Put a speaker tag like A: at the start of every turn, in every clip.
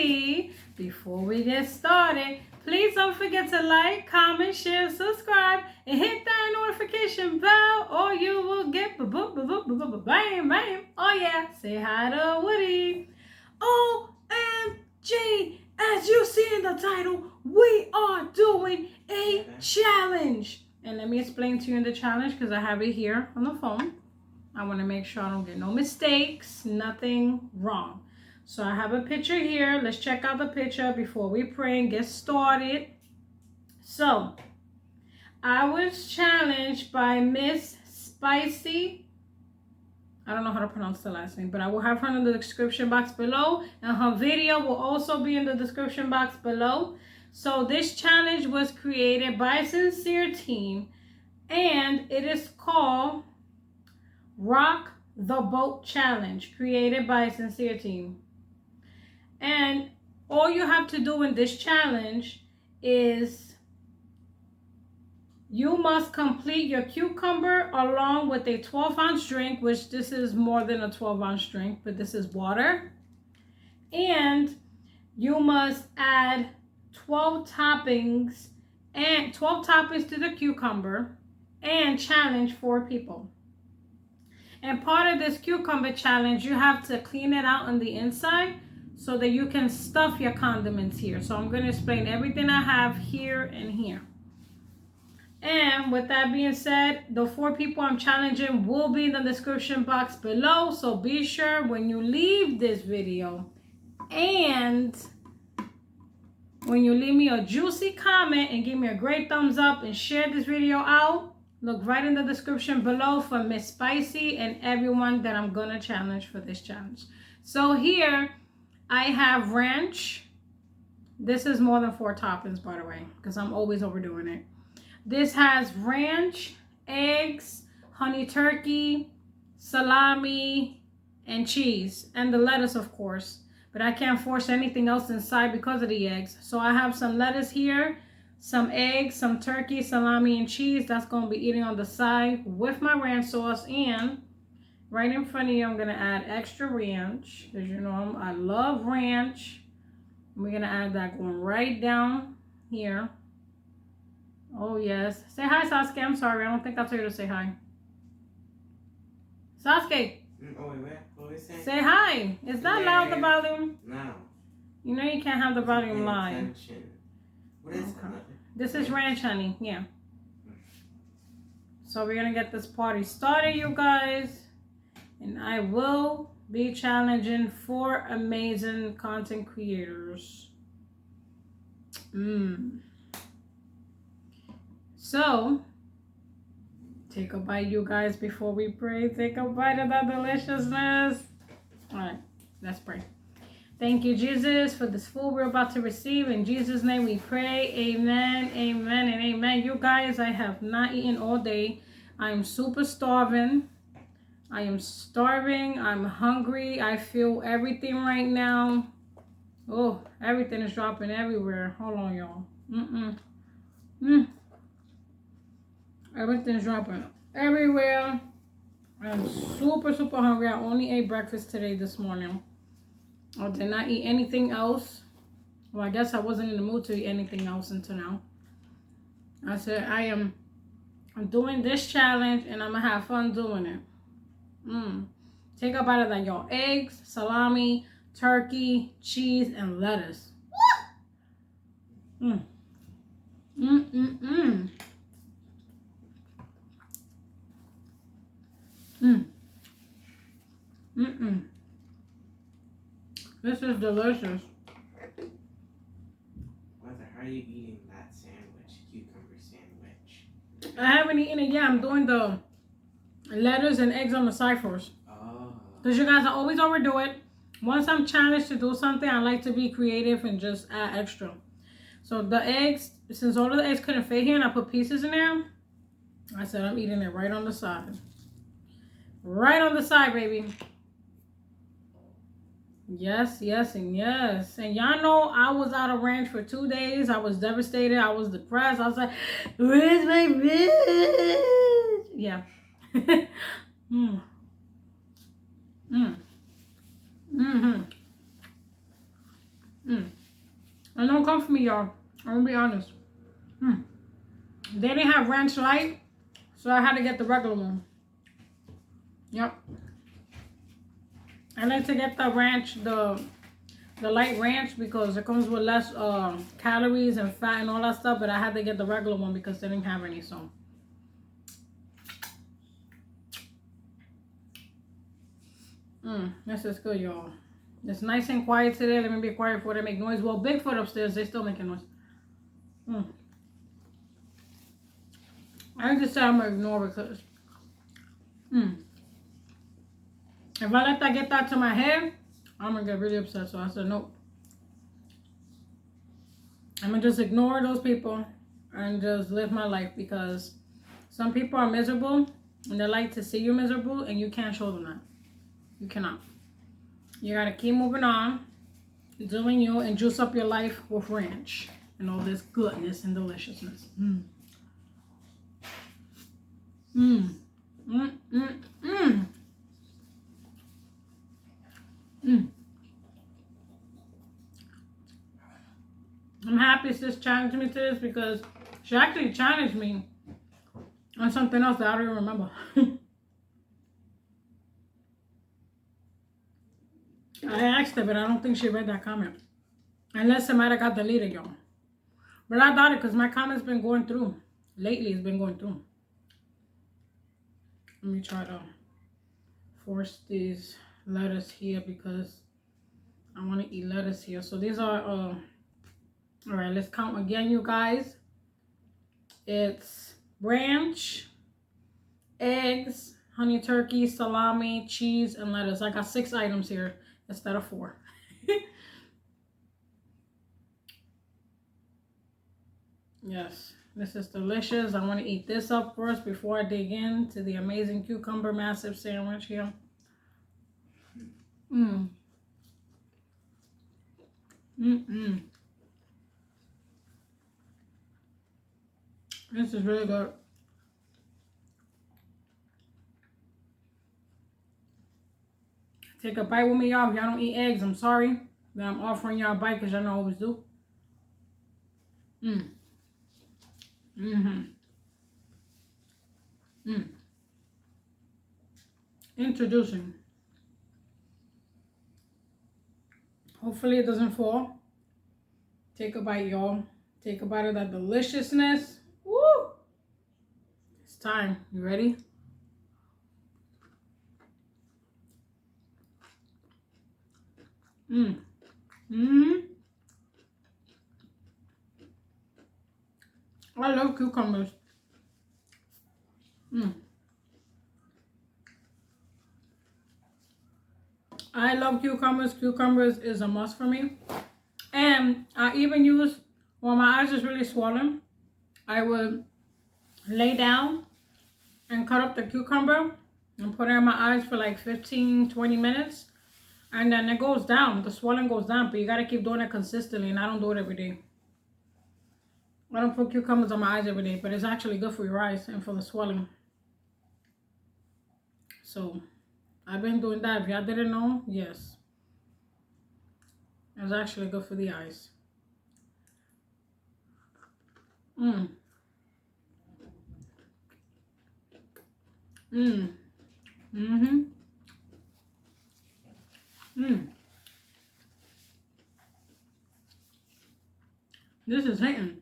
A: Woody. Before we get started, please don't forget to like, comment, share, subscribe, and hit that notification bell, or you will get bam, bam. Oh yeah, say hi to Woody. OMG, as you see in the title, we are doing a challenge. And let me explain to you in the challenge because I have it here on the phone. I want to make sure I don't get no mistakes, nothing wrong. So I have a picture here. Let's check out the picture before we pray and get started. So I was challenged by Miss Spicy. I don't know how to pronounce the last name, but I will have her in the description box below, and her video will also be in the description box below. So this challenge was created by a sincere team, and it is called Rock the Boat Challenge, created by a sincere team. And all you have to do in this challenge is you must complete your cucumber along with a 12-ounce drink, which this is more than a 12-ounce drink, but this is water. And you must add 12 toppings to the cucumber and challenge 4 people. And part of this cucumber challenge, you have to clean it out on the inside so that you can stuff your condiments here. So I'm going to explain everything I have here and here. And with that being said, the 4 people I'm challenging will be in the description box below. So be sure when you leave this video and when you leave me a juicy comment and give me a great thumbs up and share this video out, look right in the description below for Miss Spicy and everyone that I'm going to challenge for this challenge. So here I have ranch. This is more than 4 toppings, by the way, because I'm always overdoing it. This has ranch, eggs, honey turkey, salami, and cheese. And the lettuce, of course. But I can't force anything else inside because of the eggs. So I have some lettuce here, some eggs, some turkey, salami, and cheese. That's going to be eating on the side with my ranch sauce. And right in front of you, I'm going to add extra ranch. Because you know I love ranch. We're going to add that going right down here. Oh, yes. Say hi, Sasuke. I'm sorry. I don't think I told you to say hi. Sasuke.
B: Oh, wait, what are we saying?
A: Say hi. Is that loud, the volume?
B: No.
A: You know you can't have the volume loud.
B: What is
A: okay. This is ranch, honey. Yeah. So we're going to get this party started, you guys. And I will be challenging 4 amazing content creators. So, take a bite, you guys, before we pray. Take a bite of that deliciousness. All right, let's pray. Thank you, Jesus, for this food we're about to receive. In Jesus' name we pray. Amen, amen, and amen. You guys, I have not eaten all day. I am super starving. I am starving. I'm hungry. I feel everything right now. Oh, everything is dropping everywhere. Hold on, y'all. Everything's dropping everywhere. I'm super, super hungry. I only ate breakfast today this morning. I did not eat anything else. Well, I guess I wasn't in the mood to eat anything else until now. I said I'm doing this challenge and I'm going to have fun doing it. Take a bite of that, y'all. Eggs, salami, turkey, cheese, and lettuce. This is delicious.
B: How are you eating that sandwich, cucumber sandwich?
A: I haven't eaten it yet. I'm doing the lettuce and eggs on the side first.
B: Oh.
A: Because you guys, I always overdo it. Once I'm challenged to do something, I like to be creative and just add extra. So the eggs, since all of the eggs couldn't fit here and I put pieces in there, I said I'm eating it right on the side. Right on the side, baby. Yes, yes, and yes. And y'all know I was out of ranch for 2 days. I was devastated. I was depressed. I was like, where's my bitch? Yeah. And don't come for me, y'all. I'm gonna be honest. They didn't have ranch light, so I had to get the regular one. Yep. I like to get the ranch, the light ranch, because it comes with less calories and fat and all that stuff, but I had to get the regular one because they didn't have any, so. This is good, y'all. It's nice and quiet today. Let me be quiet before they make noise. Well, Bigfoot upstairs, they still making noise. I just said I'm gonna ignore it because if I let that get that to my head, I'm gonna get really upset. So I said nope. I'm gonna just ignore those people and just live my life, because some people are miserable and they like to see you miserable, and you can't show them that. You cannot. You gotta keep moving on, doing you, and juice up your life with ranch and all this goodness and deliciousness. I'm happy sis challenged me to this, because she actually challenged me on something else that I don't even remember. I asked her, but I don't think she read that comment. Unless it might have got deleted, y'all. But I doubt it, because my comment's been going through. Lately, it's been going through. Let me try to force these lettuce here, because I want to eat lettuce here. So these are, all right, let's count again, you guys. It's ranch, eggs, honey turkey, salami, cheese, and lettuce. I got 6 items here instead of 4. Yes, this is delicious. I want to eat this up first before I dig into the amazing cucumber massive sandwich here. This is really good. Take a bite with me, y'all. If y'all don't eat eggs, I'm sorry. But I'm offering y'all a bite because y'all know I always do. Introducing. Hopefully it doesn't fall. Take a bite, y'all. Take a bite of that deliciousness. Woo! It's time. You ready? I love cucumbers. I love cucumbers. Cucumbers is a must for me. And I even use, when my eyes is really swollen, I would lay down and cut up the cucumber and put it in my eyes for like 15-20 minutes. And then it goes down. The swelling goes down. But you got to keep doing it consistently. And I don't do it every day. I don't put cucumbers on my eyes every day. But it's actually good for your eyes and for the swelling. So I've been doing that. If y'all didn't know, yes. It's actually good for the eyes. This is hitting.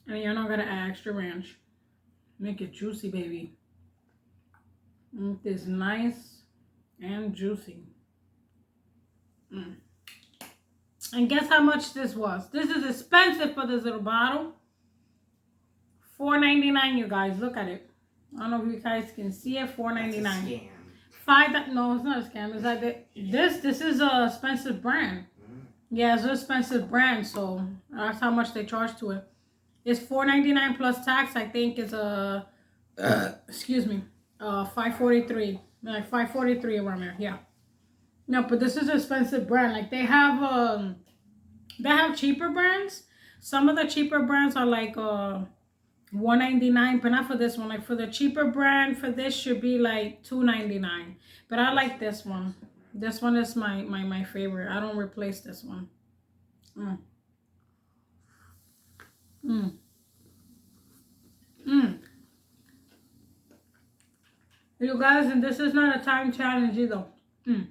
A: And you're not gonna add extra ranch. Make it juicy, baby. Make this nice and juicy. And guess how much this was? This is expensive for this little bottle. $4.99, you guys. Look at it. I don't know if you guys can see it. $4.99. No, it's not a scam. It's like this is a expensive brand. Yeah, it's an expensive brand, so that's how much they charge to it. It's $4.99 plus tax. I think it's a excuse me, $5.43, like $5.43 around there. Yeah. No, but this is an expensive brand. Like they have cheaper brands. Some of the cheaper brands are like $1.99, but not for this one. Like for the cheaper brand, for this should be like $2.99. But I like this one. This one is my favorite. I don't replace this one. Mm. Mm. Mm. You guys, and this is not a time challenge either. Mm.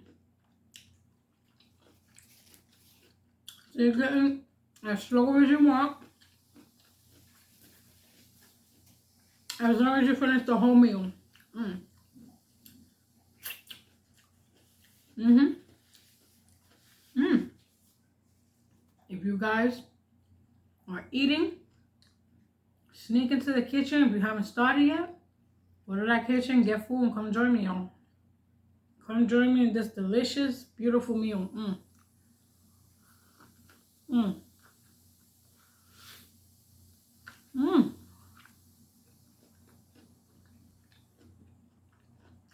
A: So you're getting as slow as you want, as long as you finish the whole meal. Mm. Mm-hmm. Mm. If you guys are eating, sneak into the kitchen if you haven't started yet. Go to that kitchen, get food, and come join me, y'all. Come join me in this delicious, beautiful meal. Mm. Mm. Mm.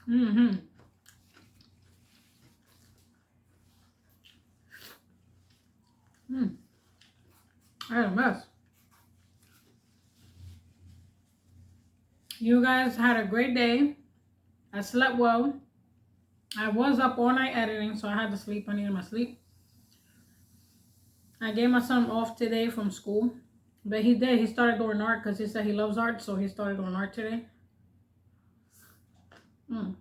A: Mm-hmm. Mm. I had a mess. You guys had a great day. I slept well. I was up all night editing, so I had to sleep. I needed my sleep. I gave my son off today from school. But he did. He started doing art because he said he loves art, so he started doing art today. Mm.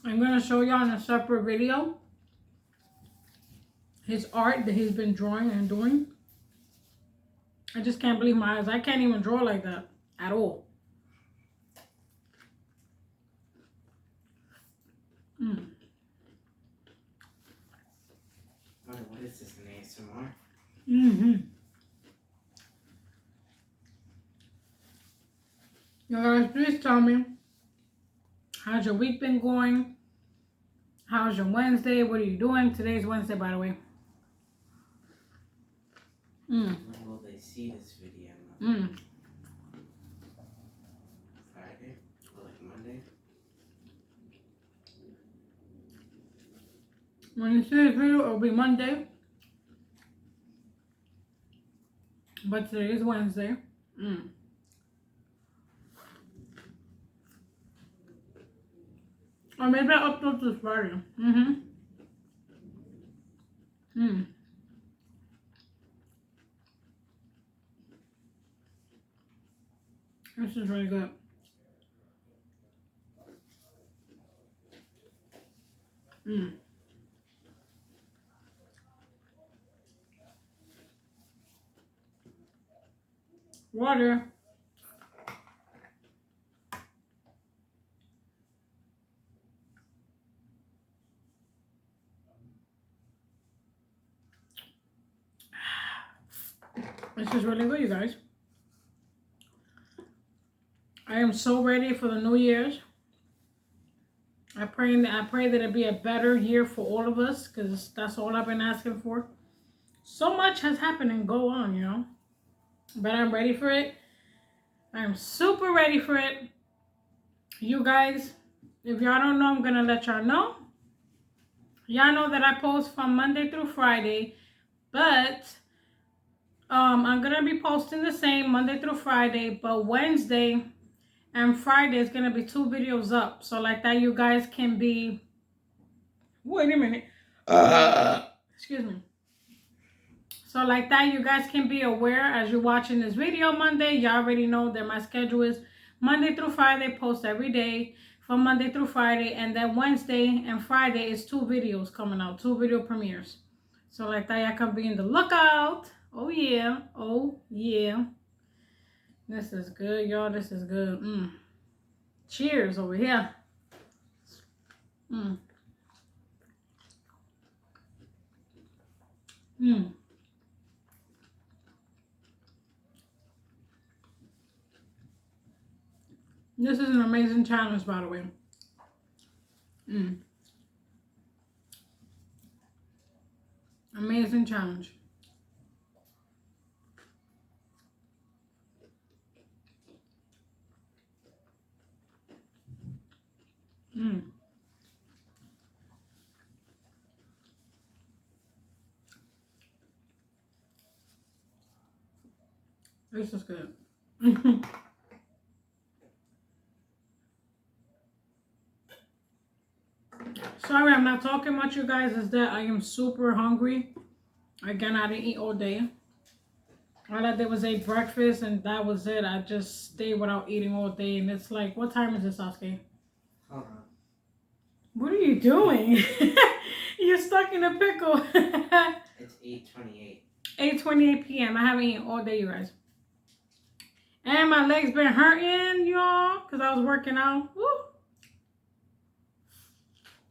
A: I'm going to show y'all in a separate video his art that he's been drawing and doing. I just can't believe my eyes. I can't even draw like that at all. Mm.
B: What is this, an ASMR?
A: Mm-hmm. You guys, please tell me, how's your week been going? How's your Wednesday? What are you doing? Today's Wednesday, by the way.
B: When will they see this video? Friday? Or like Monday?
A: When you see this video, it'll be Monday. But today is Wednesday. Or maybe I'll upload this Friday. This is really good. Water. This is really good, you guys. I am so ready for the New Year's. I pray that it be a better year for all of us, because that's all I've been asking for. So much has happened and go on, you know. But I'm ready for it. I'm super ready for it. You guys, if y'all don't know, I'm going to let y'all know. Y'all know that I post from Monday through Friday. But I'm going to be posting the same Monday through Friday. But Wednesday and Friday is going to be 2 videos up. So like that you guys can be... Wait a minute. Excuse me. So like that you guys can be aware as you're watching this video Monday. You already know that my schedule is Monday through Friday, post every day from Monday through Friday. And then Wednesday and Friday is 2 videos coming out, 2 video premieres. So like that y'all can be in the lookout. Oh yeah. Oh yeah. This is good, y'all. This is good. Cheers over here. This is an amazing challenge, by the way. Amazing challenge. This is good. Sorry, I'm not talking much, you guys. Is that I am super hungry. Again, I didn't eat all day. All I did was eat breakfast, and that was it. I just stayed without eating all day, and it's like, what time is it, Sasuke?
B: Hold on.
A: What are you doing? You're stuck in a pickle.
B: It's 8:28.
A: 8:28 p.m. I haven't eaten all day, you guys. And my legs been hurting, y'all, because I was working out. Woo.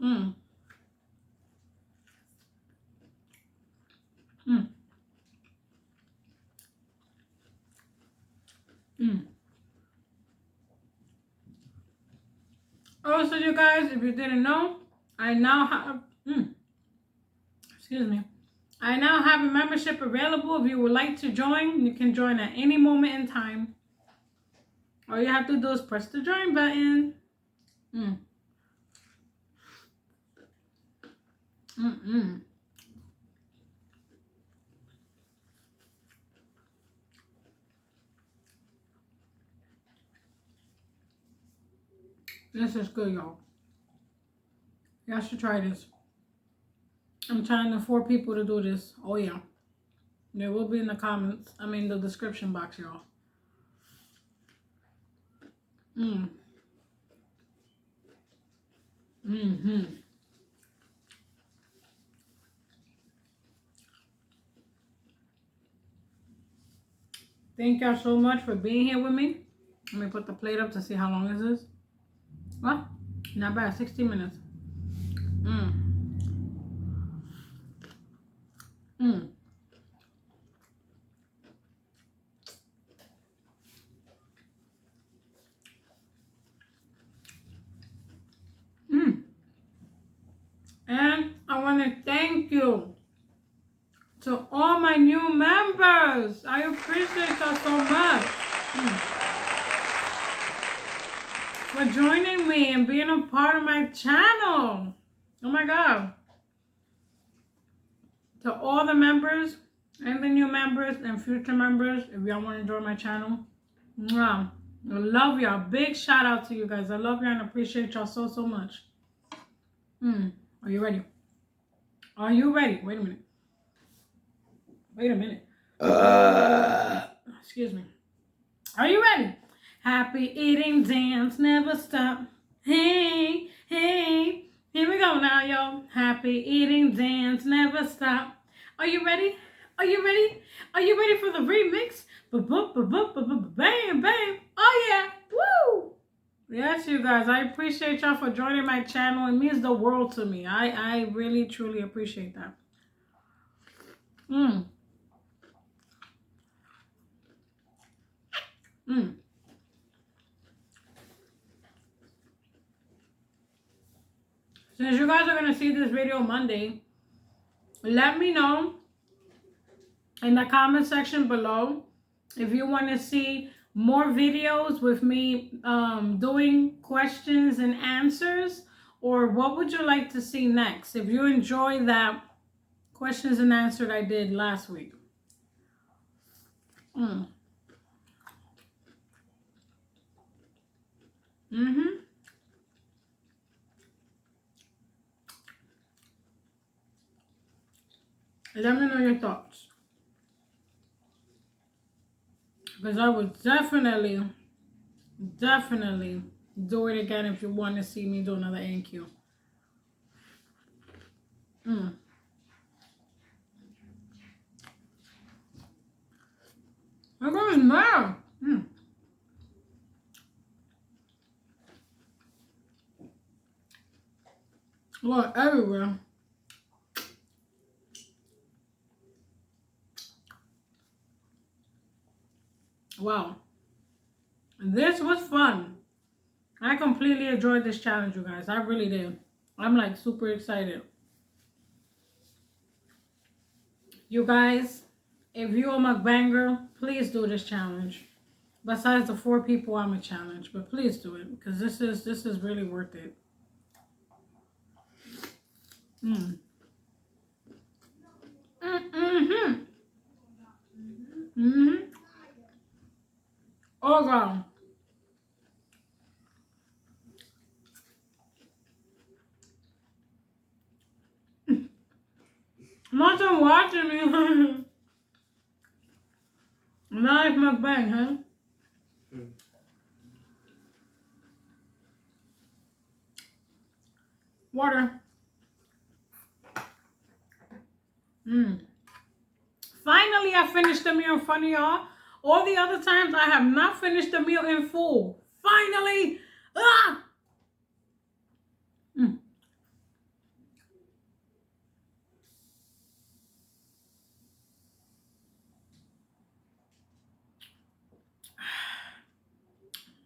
A: Mm. Mm. Mm. Also, you guys, if you didn't know, I now have, excuse me, I now have a membership available. If you would like to join, you can join at any moment in time. All you have to do is press the join button. Mm. Mm-mm. This is good, y'all. Y'all should try this. I'm trying to 4 people to do this. Oh, yeah. There will be in the comments. I mean, the description box, y'all. Mm. Mm-hmm. Thank y'all so much for being here with me. Let me put the plate up to see how long this is. Well, not bad. 60 minutes. Mm. Mm. Mm. And I want to thank you to all my new members. I appreciate y'all so much. For joining me and being a part of my channel. Oh my God. To all the members and the new members and future members, if y'all want to join my channel, mwah, I love y'all. Big shout out to you guys. I love y'all and appreciate y'all so, so much. Are you ready? Are you ready? Wait a minute. Wait a minute. Excuse me. Are you ready? Happy eating dance, never stop. Hey, hey. Here we go now, y'all. Happy eating dance, never stop. Are you ready? Are you ready? Are you ready for the remix? Bam, bam. Oh, yeah. Woo. Yes, you guys. I appreciate y'all for joining my channel. It means the world to me. I really, truly appreciate that. Since you guys are going to see this video Monday, let me know in the comment section below if you want to see more videos with me doing questions and answers, or what would you like to see next if you enjoy that questions and answers I did last week. Let me know your thoughts, because I would definitely do it again if you want to see me do another A&Q. I'm going now. Lord, everywhere. Wow. This was fun. I completely enjoyed this challenge, you guys. I really did. I'm like super excited. You guys, if you're a mukbanger, please do this challenge. Besides the 4 people I'm a challenge, but please do it, because this is really worth it. Oh God. Not done watching me. Live mukbang, huh? Water. Finally, I finished the meal in front of y'all. All the other times, I have not finished the meal in full. Finally! Ah!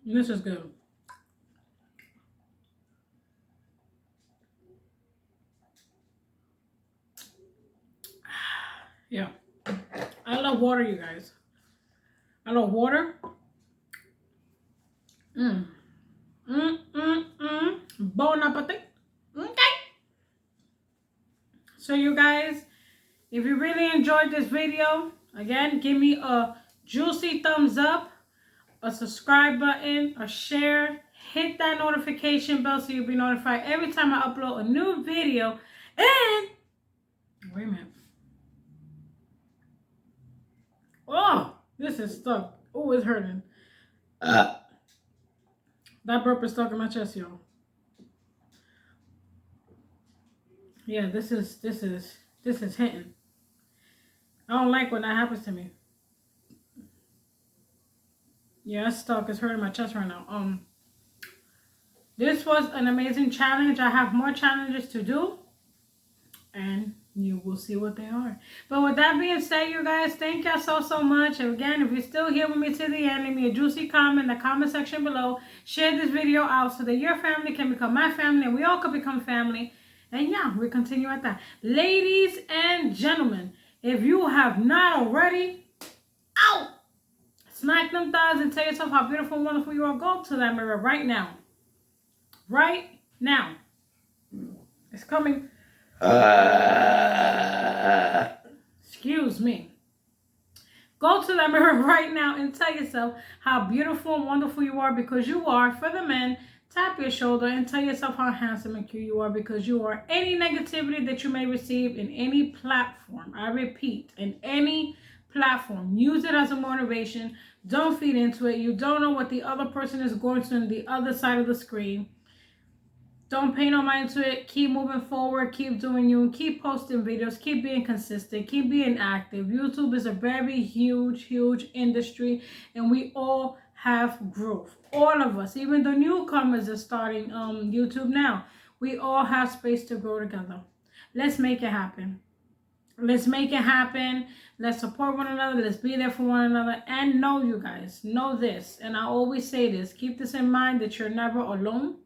A: This is good. Yeah. I love water, you guys. I love water. Bon appetit. Okay. So you guys, if you really enjoyed this video, again, give me a juicy thumbs up, a subscribe button, a share, hit that notification bell so you'll be notified every time I upload a new video. And wait a minute. Oh, this is stuck. Oh, it's hurting. That burp is stuck in my chest, y'all. Yeah, this is hitting. I don't like when that happens to me. Yeah, it's stuck. It's hurting my chest right now. This was an amazing challenge. I have more challenges to do, and you will see what they are. But with that being said, you guys, thank y'all so much. And again, if you're still here with me to the end, leave me a juicy comment in the comment section below. Share this video out so that your family can become my family and we all can become family. And yeah, we continue at that. Ladies and gentlemen, if you have not already, smack them thighs and tell yourself how beautiful and wonderful you are. Go to that mirror right now. Right now. It's coming. Excuse me. Go to that mirror right now and tell yourself how beautiful and wonderful you are, because you are. For the men, tap your shoulder and tell yourself how handsome and cute you are, because you are. Any negativity that you may receive in any platform, I repeat, in any platform, use it as a motivation. Don't feed into it. You don't know what the other person is going to on the other side of the screen. Don't pay no mind to it. Keep moving forward. Keep doing you. Keep posting videos. Keep being consistent. Keep being active. YouTube is a very huge industry, and we all have growth. All of us, even the newcomers are starting YouTube now. We all have space to grow together. Let's make it happen. Let's make it happen. Let's support one another. Let's be there for one another. And know, you guys, know this. And I always say this. Keep this in mind, that you're never alone.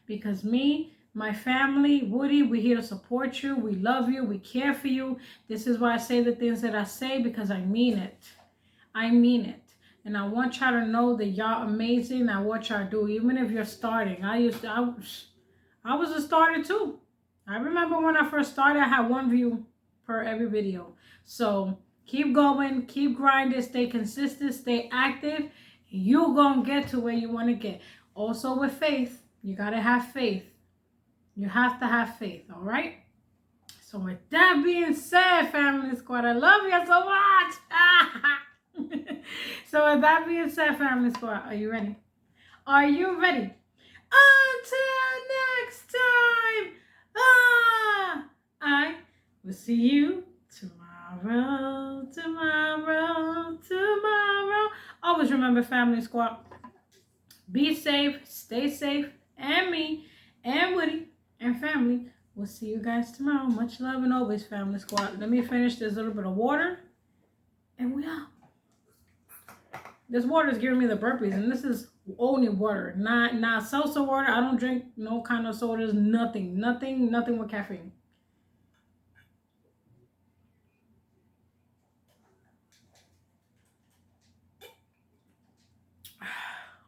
A: Because me, my family, Woody, we're here to support you. We love you. We care for you. This is why I say the things that I say, because I mean it. I mean it. And I want y'all to know that y'all amazing at what y'all do. Even if you're starting. I was a starter too. I remember when I first started, I had 1 view per every video. So keep going. Keep grinding. Stay consistent. Stay active. You're going to get to where you want to get. Also with faith. You got to have faith. You have to have faith, all right? So with that being said, Family Squad, I love you so much. So with that being said, Family Squad, are you ready? Are you ready? Until next time, I will see you tomorrow. Always remember, Family Squad, be safe, stay safe. And me, and Woody, and family, we'll see you guys tomorrow. Much love and always, Family Squad. Let me finish this little bit of water, and we out. This water is giving me the burpees, and this is only water, not salsa water. I don't drink no kind of sodas, nothing with caffeine.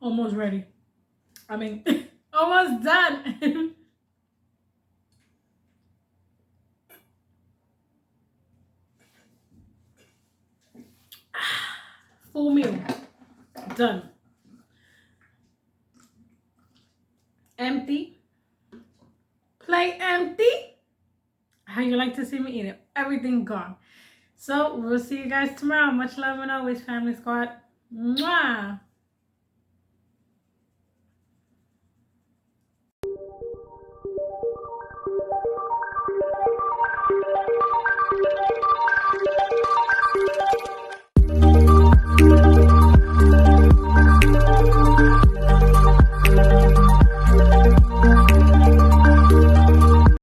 A: Almost ready. I mean... almost done. Full meal. Done. empty. How you like to see me eat it. Everything gone. So we'll see you guys tomorrow. Much love and always, Family Squad. Mwah!